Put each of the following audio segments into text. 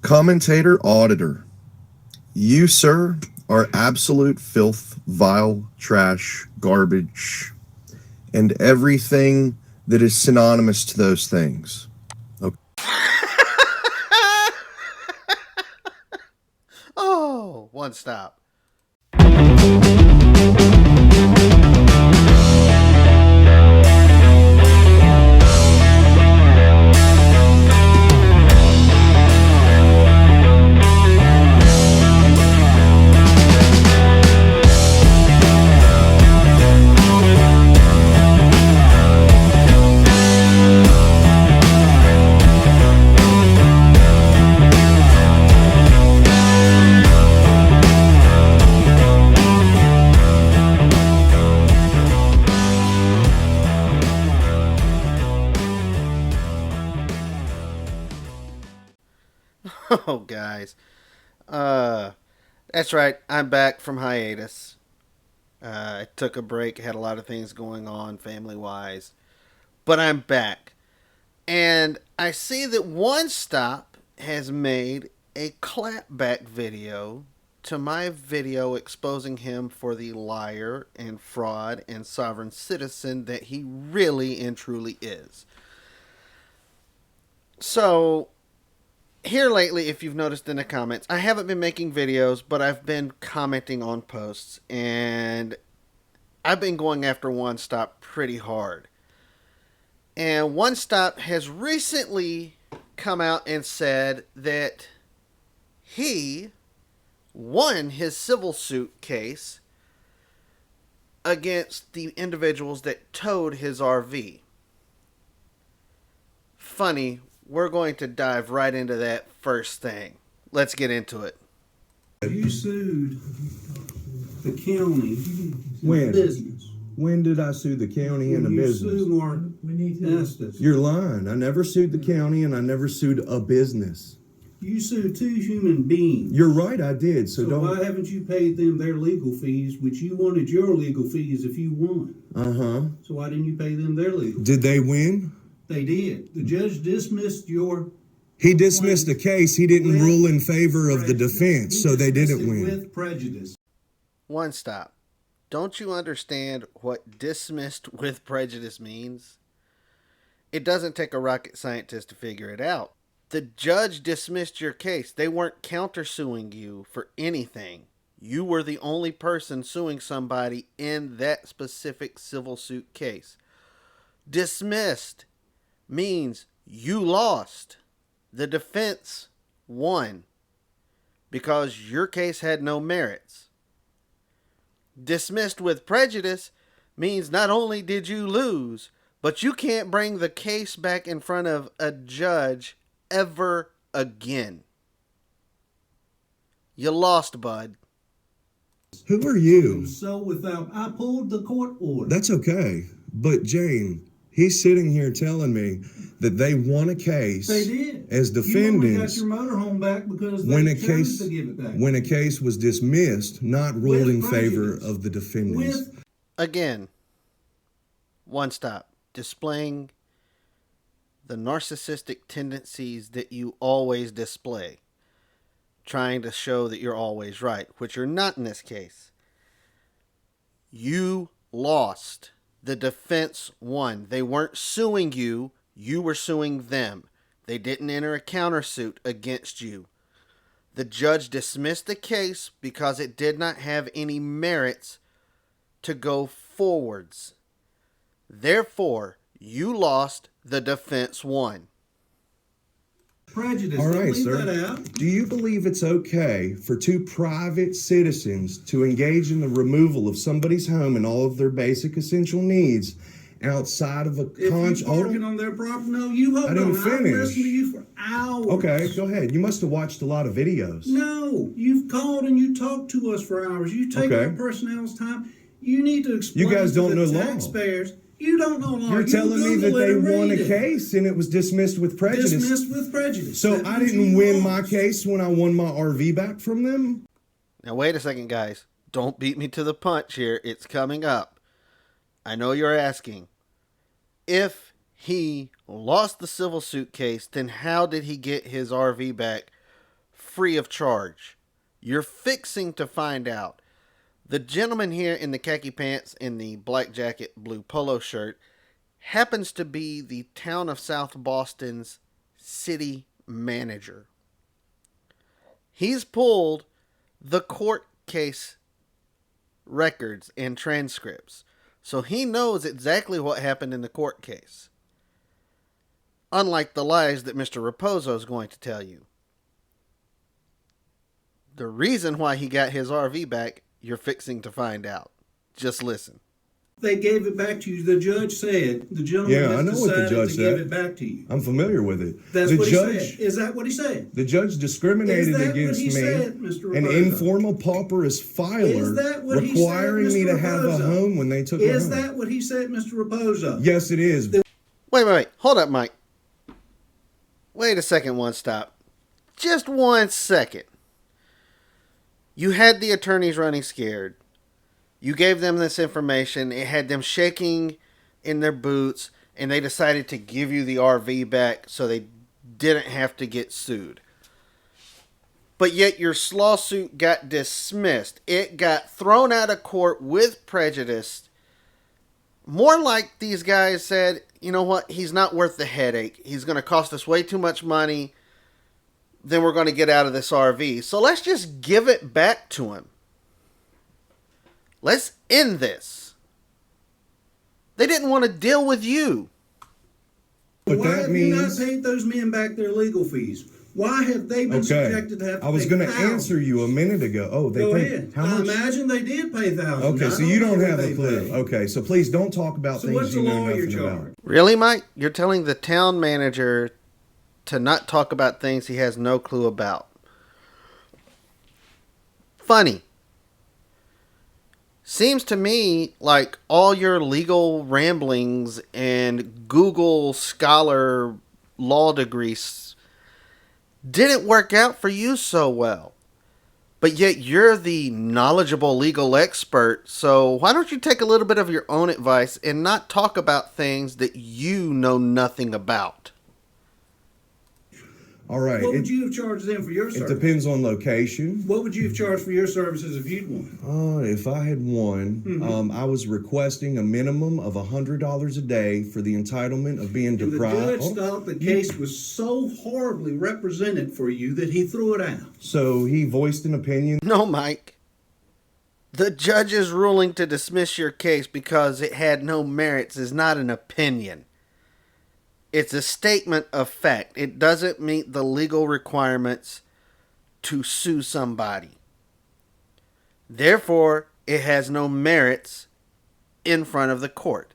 Commentator Auditor, you, sir, are absolute filth, vile, trash, garbage, and everything that is synonymous to those things. Okay. Oh, one stop. Oh, guys. That's right. I'm back from hiatus. I took a break, had a lot of things going on family wise, but I'm back. And I see that One Stop has made a clapback video to my video exposing him for the liar and fraud and sovereign citizen that he really and truly is. So, here lately, if you've noticed in the comments, I haven't been making videos, but I've been commenting on posts, and I've been going after One Stop pretty hard. And One Stop has recently come out and said that he won his civil suit case against the individuals that towed his RV. Funny, we're going to dive right into that first thing. Let's get into it. You sued the county When? business. When did I sue the county and a You business? sued Mark Estes. You're lying. I never sued the county and I never sued a business. You sued two human beings. You're right, I did. So, So don't. why haven't you paid them their legal fees, which you wanted your legal fees if you won? So why didn't you pay them their legal fees? Did they win? They did. The judge dismissed your He dismissed the case. He didn't with rule in favor of the prejudice. defense, He so they dismissed didn't it win. with prejudice. One Stop. Don't you understand what dismissed with prejudice means? It doesn't take a rocket scientist to figure it out. The judge dismissed your case. They weren't countersuing you for anything. You were the only person suing somebody in that specific civil suit case. Dismissed means you lost. The defense won because your case had no merits. Dismissed with prejudice means not only did you lose, but you can't bring the case back in front of a judge ever again. You lost, bud. Who are you? So I pulled the court order. That's okay. But Jane, he's sitting here telling me that they won a case They did. as defendants. You only got your motorhome back because they chose to give it back. When a case was dismissed, not ruled With in favor prejudice. of the defendants. Again, One Stop. Displaying the narcissistic tendencies that you always display. Trying to show that you're always right, which you're not in this case. You lost. The defense won. They weren't suing you. You were suing them. They didn't enter a countersuit against you. The judge dismissed the case because it did not have any merits to go forwards. Therefore, you lost. The defense won. Prejudice. All Don't right, leave sir. that out. Do you believe it's okay for two private citizens to engage in the removal of somebody's home and all of their basic essential needs outside of a If you're parking on their property, no, you hold I didn't on. I've finish. listened to you for hours. Okay, go ahead. You must have watched a lot of videos. No, you've called and you talked to us for hours. You take Okay. our personnel's time. You need to explain You guys to don't the know law. taxpayers. You don't know law. You're You telling me that Google it they and won a read it. case and it was dismissed with prejudice. Dismissed with prejudice. So That I means didn't you win my lost. case when I won my RV back from them? Now, wait a second, guys. Don't beat me to the punch here. It's coming up. I know you're asking. If he lost the civil suit case, then how did he get his RV back free of charge. You're fixing to find out. The gentleman here in the khaki pants and the black jacket, blue polo shirt happens to be the town of South Boston's city manager. He's pulled the court case records and transcripts, so he knows exactly what happened in the court case. Unlike the lies that Mr. Raposo is going to tell you. The reason why he got his RV back, you're fixing to find out. Just listen. They gave it back to you. The judge said the gentleman Yeah, I has know what the decided judge to said. give it back to you. I'm familiar with it. That's the what judge, he said. Is that what he said? The judge discriminated Is that against what he me. said, Mr. An Raposo? informal pauperous filer Is that what he said, requiring me Mr. to have a Raposo? home when they took me Is home. that what he said, Mr. Raposo? Yes, it is. Wait. Hold up, Mike. Wait a second, one stop. Just 1 second. You had the attorneys running scared. You gave them this information. It had them shaking in their boots, and they decided to give you the RV back so they didn't have to get sued. But yet your lawsuit got dismissed. It got thrown out of court with prejudice. More like these guys said, you know what, he's not worth the headache. He's going to cost us way too much money. Then we're going to get out of this RV. So let's just give it back to him. Let's end this. They didn't want to deal with you. But Why that have you not means... paid those men back their legal fees? Why have they been subjected to have to I was pay going to thousands? answer you a minute ago. Oh, they Go paid ahead. how I much? imagine they did pay thousands. Okay, I so you know don't what have they a clue. paid. Okay, so please don't talk about So things what's you the know lawyer nothing about. charge? Really, Mike? You're telling the town manager to not talk about things he has no clue about. Funny. Seems to me like all your legal ramblings and Google Scholar law degrees didn't work out for you so well. But yet you're the knowledgeable legal expert, so why don't you take a little bit of your own advice and not talk about things that you know nothing about? All right. What would you have charged them for your It service? depends on location. What would you have charged for your services if you'd won? If I had won, I was requesting a minimum of $100 a day for the entitlement of being And the deprived. judge thought the case was so horribly represented for you that he threw it out. So he voiced an opinion. No, Mike. The judge's ruling to dismiss your case because it had no merits is not an opinion. It's a statement of fact. It doesn't meet the legal requirements to sue somebody. Therefore, it has no merits in front of the court.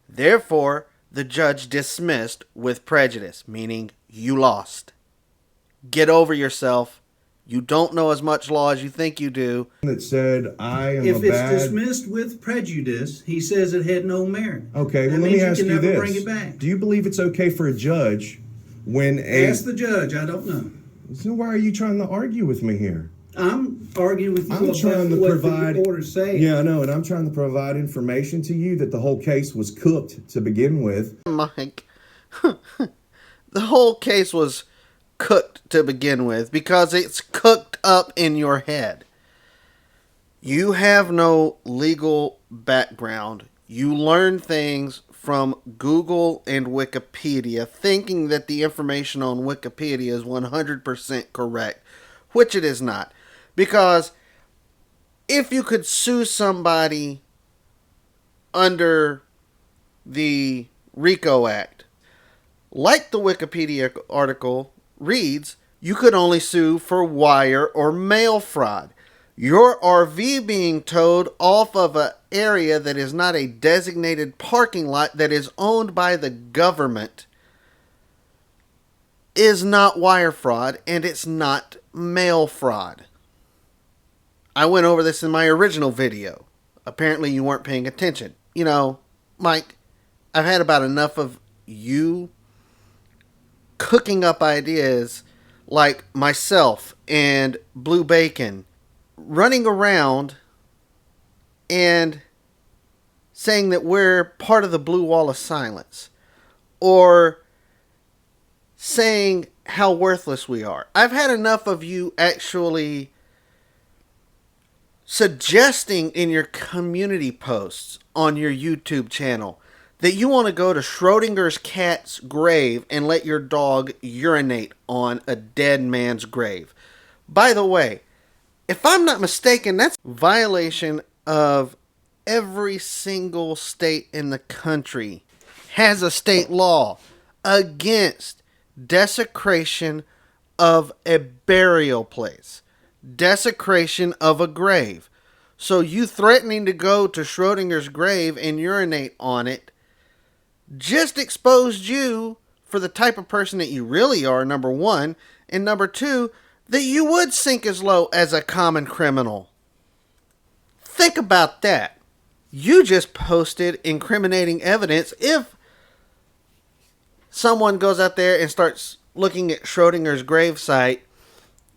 Therefore, the judge dismissed with prejudice, meaning you lost. Get over yourself. You don't know as much law as you think you do. That said, I am If a it's bad... dismissed with prejudice, he says it had no merit. Okay, That well, let means me ask can you never this. bring it back. Do you believe it's okay for a judge when a... Ask the judge. I don't know. So why are you trying to argue with me here? I'm arguing with you I'm about trying to what provide... the orders say. Yeah, I know, and I'm trying to provide information to you that the whole case was cooked to begin with. Mike, the whole case was cooked to begin with because it's cooked up in your head. You have no legal background. You learn things from Google and Wikipedia thinking that the information on Wikipedia is 100% correct, which it is not. Because if you could sue somebody under the RICO Act, like the Wikipedia article reads, you could only sue for wire or mail fraud. Your RV being towed off of an area that is not a designated parking lot that is owned by the government is not wire fraud, and it's not mail fraud. I went over this in my original video. Apparently you weren't paying attention. You know, Mike, I've had about enough of you cooking up ideas like myself and Blue Bacon running around and saying that we're part of the Blue Wall of Silence, or saying how worthless we are. I've had enough of you actually suggesting in your community posts on your YouTube channel that you want to go to Schrodinger's cat's grave and let your dog urinate on a dead man's grave. By the way, if I'm not mistaken, that's a violation of every single state in the country has a state law against desecration of a burial place, desecration of a grave. So you threatening to go to Schrodinger's grave and urinate on it just exposed you for the type of person that you really are, number one, and number two, that you would sink as low as a common criminal. Think about that. You just posted incriminating evidence. If someone goes out there and starts looking at Schrodinger's gravesite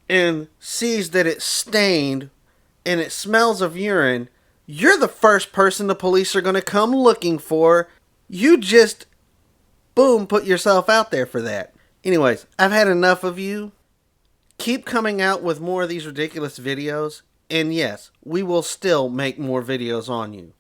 and sees that it's stained and it smells of urine, you're the first person the police are going to come looking for. You just, boom, put yourself out there for that. Anyways, I've had enough of you. Keep coming out with more of these ridiculous videos. And yes, we will still make more videos on you.